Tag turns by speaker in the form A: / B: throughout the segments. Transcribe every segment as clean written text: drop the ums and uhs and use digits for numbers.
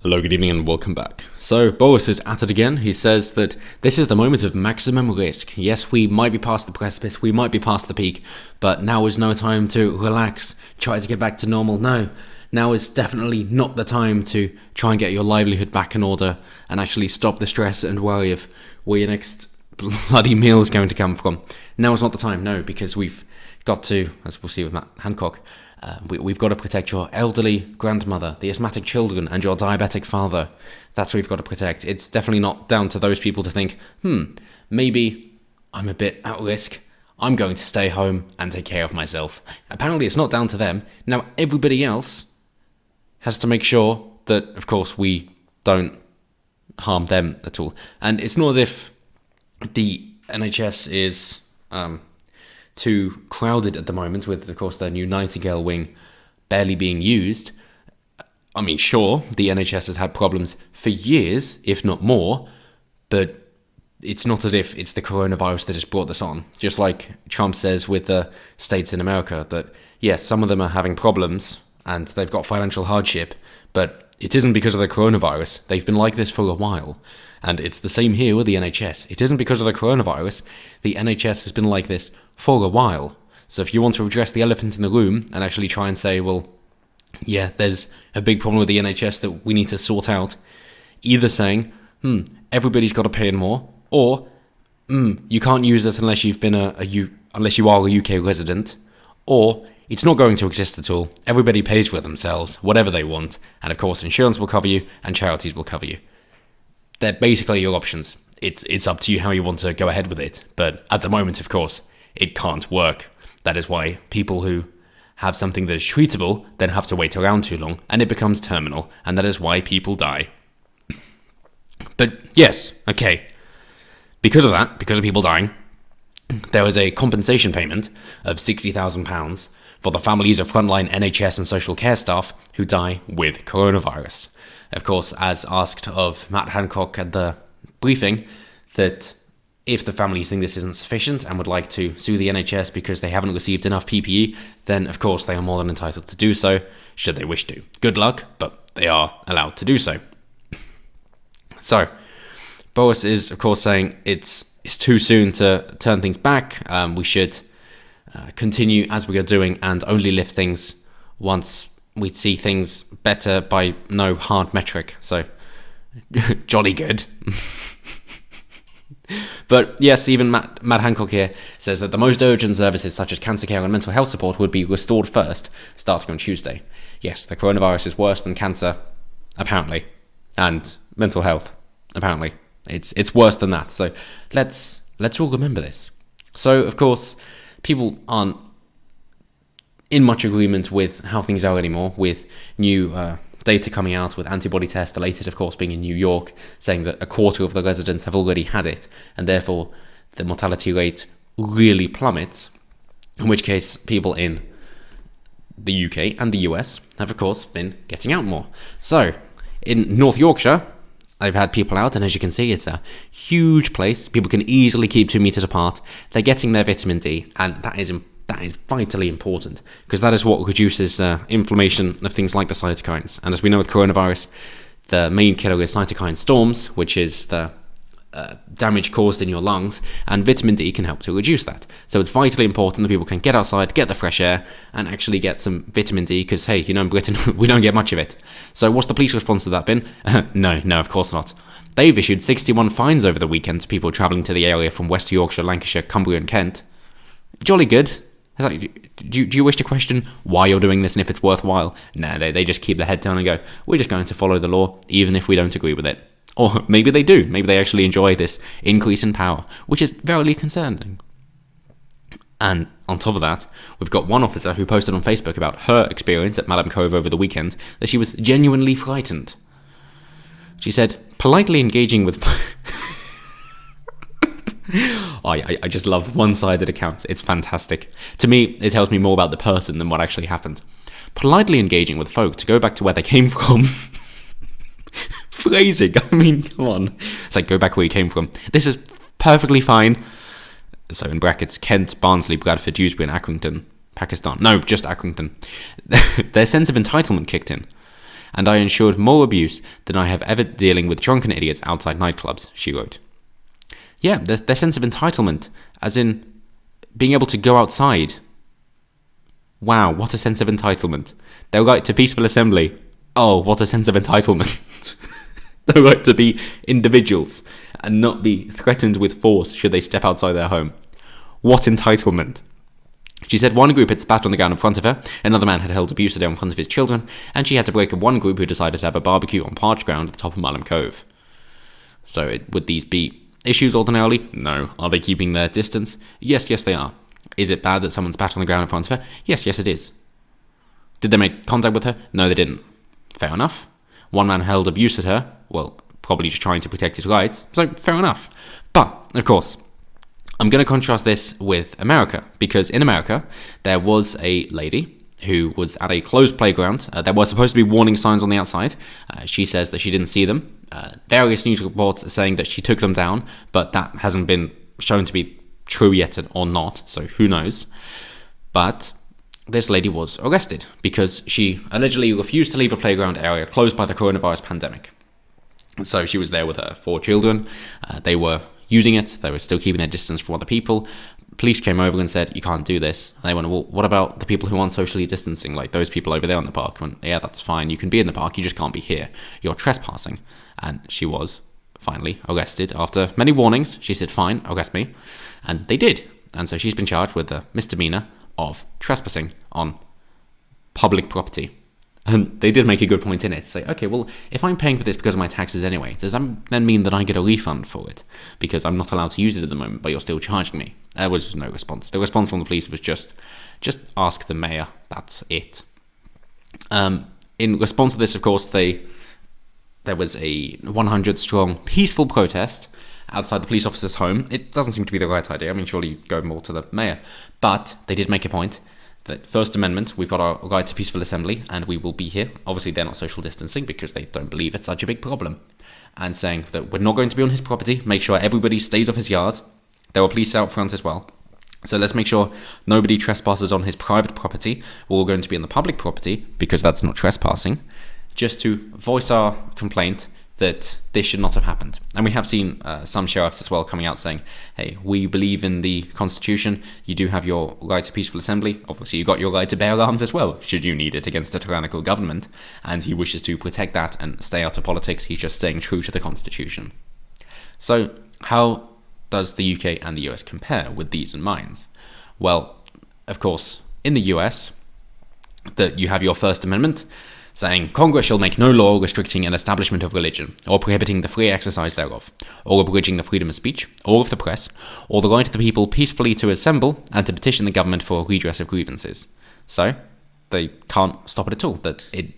A: Hello, good evening, and welcome back. So, Boris is at it again. He says that this is the moment of maximum risk. Yes, we might be past the precipice, we might be past the peak, but now is no time to relax, try to get back to normal. No, now is definitely not the time to try and get your livelihood back in order and actually stop the stress and worry of where your next bloody meal is going to come from. Now is not the time, no, because we've got to, as we'll see with Matt Hancock, we've got to protect your elderly grandmother, the asthmatic children, and your diabetic father. That's what we've got to protect. It's definitely not down to those people to think, maybe I'm a bit at risk. I'm going to stay home and take care of myself. Apparently, it's not down to them. Now, everybody else has to make sure that, of course, we don't harm them at all. And it's not as if the NHS is too crowded at the moment, with, of course, their new Nightingale wing barely being used. I mean, sure, the NHS has had problems for years, if not more, but it's not as if it's the coronavirus that has brought this on. Just like Trump says with the states in America, that yes, some of them are having problems and they've got financial hardship, but it isn't because of the coronavirus. They've been like this for a while. And it's the same here with the NHS. It isn't because of the coronavirus. The NHS has been like this for a while. So if you want to address the elephant in the room and actually try and say, well, yeah, there's a big problem with the NHS that we need to sort out, either saying, everybody's got to pay in more, or you can't use this unless you've been unless you are a UK resident, or it's not going to exist at all. Everybody pays for it themselves, whatever they want, and of course insurance will cover you and charities will cover you. They're basically your options. It's up to you how you want to go ahead with it. But at the moment, of course, it can't work. That is why people who have something that is treatable then have to wait around too long, and it becomes terminal, and that is why people die. But yes, okay. Because of that, because of people dying, there was a compensation payment of £60,000 for the families of frontline NHS and social care staff who die with coronavirus. Of course, as asked of Matt Hancock at the briefing, that if the families think this isn't sufficient and would like to sue the NHS because they haven't received enough PPE, then of course they are more than entitled to do so, should they wish to. Good luck, but they are allowed to do so. So, Boris is of course saying it's too soon to turn things back. We should continue as we are doing and only lift things once we see things better by no hard metric. So, jolly good. But yes, even Matt Hancock here says that the most urgent services such as cancer care and mental health support would be restored first, starting on Tuesday. Yes, the coronavirus is worse than cancer, apparently, and mental health, apparently. It's worse than that. So let's all remember this. So of course, people aren't in much agreement with how things are anymore, with new data coming out with antibody tests, the latest of course being in New York, saying that a quarter of the residents have already had it, and therefore the mortality rate really plummets, in which case people in the UK and the US have of course been getting out more. So in North Yorkshire, they've had people out, and as you can see, it's a huge place. People can easily keep 2 meters apart. They're getting their vitamin D, and that is vitally important, because that is what reduces inflammation of things like the cytokines. And as we know with coronavirus, the main killer is cytokine storms, which is the damage caused in your lungs, and vitamin D can help to reduce that. So it's vitally important that people can get outside, get the fresh air, and actually get some vitamin D, because hey, in Britain, we don't get much of it. So what's the police response to that been? No, of course not. They've issued 61 fines over the weekend to people travelling to the area from West Yorkshire, Lancashire, Cumbria and Kent. Jolly good. Do you wish to question why you're doing this and if it's worthwhile? No, they just keep their head down and go, we're just going to follow the law, even if we don't agree with it. Or maybe they do. Maybe they actually enjoy this increase in power, which is very concerning. And on top of that, we've got one officer who posted on Facebook about her experience at Madame Cove over the weekend, that she was genuinely frightened. She said, politely engaging with... I just love one-sided accounts. It's fantastic. To me, it tells me more about the person than what actually happened. Politely engaging with folk to go back to where they came from. Phrasing, I mean, come on. It's like, go back where you came from. This is perfectly fine. So in brackets, Kent, Barnsley, Bradford, Dewsbury and Accrington, Pakistan. No, just Accrington. Their sense of entitlement kicked in. and I endured more abuse than I have ever dealing with drunken idiots outside nightclubs, she wrote. Yeah, their sense of entitlement, as in being able to go outside. Wow, what a sense of entitlement. Their right to peaceful assembly. Oh, what a sense of entitlement. Their right to be individuals and not be threatened with force should they step outside their home. What entitlement. She said one group had spat on the ground in front of her, another man had held abuse at her in front of his children, and she had to break up one group who decided to have a barbecue on parched ground at the top of Malham Cove. So would these be issues ordinarily? No. Are they keeping their distance? Yes, they are. Is it bad that someone spat on the ground in front of her? Yes, it is. Did they make contact with her? No, they didn't. Fair enough. One man held abuse at her, well, probably just trying to protect his rights, so fair enough. But, of course, I'm going to contrast this with America, because in America, there was a lady who was at a closed playground. There were supposed to be warning signs on the outside. She says that she didn't see them. Various news reports are saying that she took them down, but that hasn't been shown to be true yet or not, so who knows. But this lady was arrested because she allegedly refused to leave a playground area closed by the coronavirus pandemic. So she was there with her 4 children. They were using it. They were still keeping their distance from other people. Police came over and said, you can't do this. And they went, well, what about the people who aren't socially distancing, like those people over there in the park? And yeah, that's fine. You can be in the park. You just can't be here. You're trespassing. And she was finally arrested after many warnings. She said, fine, arrest me. And they did. And so she's been charged with a misdemeanor of trespassing on public property. And they did make a good point in it. Say, okay, well, if I'm paying for this because of my taxes anyway, does that then mean that I get a refund for it? Because I'm not allowed to use it at the moment, but you're still charging me. There was no response. The response from the police was just ask the mayor. That's it. In response to this, of course, there was a 100-strong peaceful protest outside the police officer's home. It doesn't seem to be the right idea. I mean, surely you go more to the mayor. But they did make a point that First Amendment, we've got our right to peaceful assembly, and we will be here. Obviously, they're not social distancing because they don't believe it's such a big problem. And saying that we're not going to be on his property, make sure everybody stays off his yard. There were police out front as well. So let's make sure nobody trespasses on his private property. We're all going to be on the public property, because that's not trespassing, just to voice our complaint that this should not have happened. And we have seen some sheriffs as well coming out saying, hey, we believe in the Constitution. You do have your right to peaceful assembly. Obviously, you got your right to bear arms as well, should you need it against a tyrannical government. And he wishes to protect that and stay out of politics. He's just staying true to the Constitution. So how does the UK and the US compare with these in mind? Well, of course, in the US, that you have your First Amendment, saying Congress shall make no law restricting an establishment of religion, or prohibiting the free exercise thereof, or abridging the freedom of speech, or of the press, or the right of the people peacefully to assemble and to petition the government for a redress of grievances. So, they can't stop it at all. That it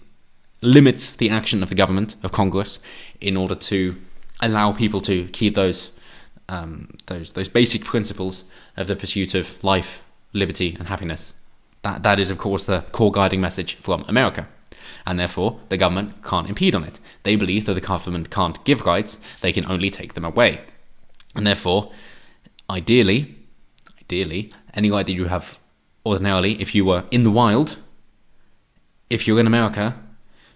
A: limits the action of the government, of Congress, in order to allow people to keep those basic principles of the pursuit of life, liberty, and happiness. That is, of course, the core guiding message from America. And therefore, the government can't impede on it. They believe that the government can't give rights, they can only take them away. And therefore, ideally, any right that you have ordinarily, if you were in the wild, if you're in America,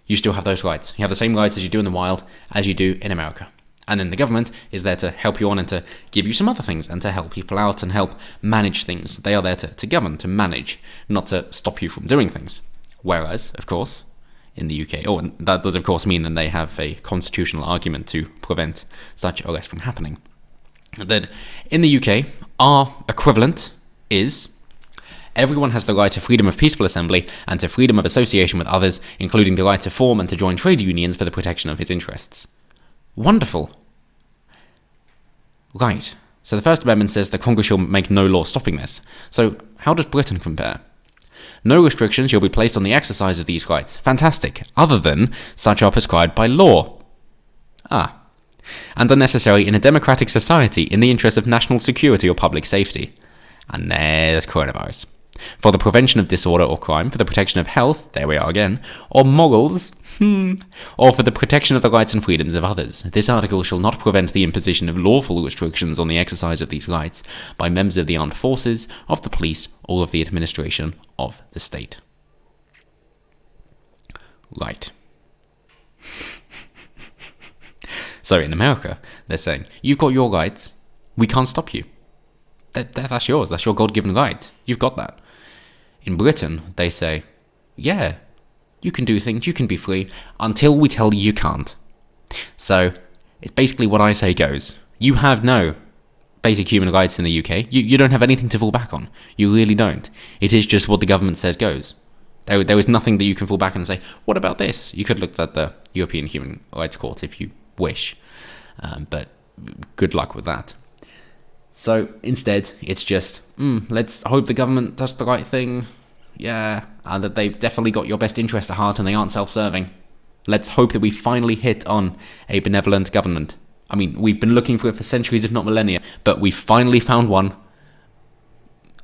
A: you still have those rights. You have the same rights as you do in the wild as you do in America. And then the government is there to help you on and to give you some other things and to help people out and help manage things. They are there to govern, to manage, not to stop you from doing things. Whereas, of course, in the UK, and that does of course mean that they have a constitutional argument to prevent such arrest from happening. That in the UK, our equivalent is everyone has the right to freedom of peaceful assembly and to freedom of association with others, including the right to form and to join trade unions for the protection of his interests. Wonderful. Right. So the First Amendment says that Congress shall make no law stopping this. So how does Britain compare? No restrictions shall be placed on the exercise of these rights. Fantastic. Other than such are prescribed by law. And are necessary in a democratic society in the interest of national security or public safety. And there's coronavirus. For the prevention of disorder or crime, for the protection of health, there we are again, or morals, or for the protection of the rights and freedoms of others. This article shall not prevent the imposition of lawful restrictions on the exercise of these rights by members of the armed forces, of the police, or of the administration of the state. Right. So in America, they're saying, you've got your rights, we can't stop you. That's yours, that's your God-given right. You've got that. In Britain, they say, yeah, you can do things, you can be free, until we tell you can't. So, it's basically what I say goes. You have no basic human rights in the UK. You don't have anything to fall back on. You really don't. It is just what the government says goes. There is nothing that you can fall back on and say, what about this? You could look at the European Human Rights Court if you wish. But good luck with that. So instead, it's just, let's hope the government does the right thing. Yeah, and that they've definitely got your best interest at heart and they aren't self-serving. Let's hope that we finally hit on a benevolent government. I mean, we've been looking for it for centuries, if not millennia, but we finally found one.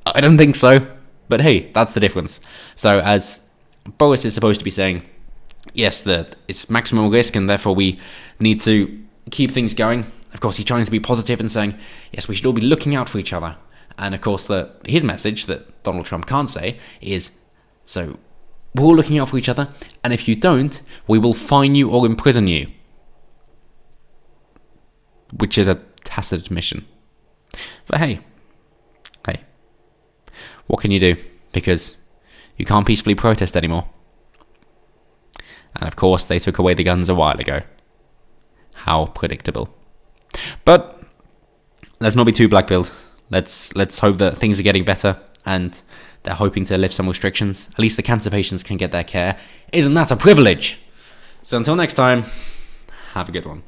A: I don't think so, but hey, that's the difference. So as Boris is supposed to be saying, yes, that it's maximum risk and therefore we need to keep things going. Of course, he's trying to be positive and saying, yes, we should all be looking out for each other. And of course, his message that Donald Trump can't say is, so we're all looking out for each other, and if you don't, we will fine you or imprison you. Which is a tacit admission. But hey, what can you do? Because you can't peacefully protest anymore. And of course, they took away the guns a while ago. How predictable. But let's not be too black-pilled. Let's hope that things are getting better and they're hoping to lift some restrictions. At least the cancer patients can get their care. Isn't that a privilege? So until next time, have a good one.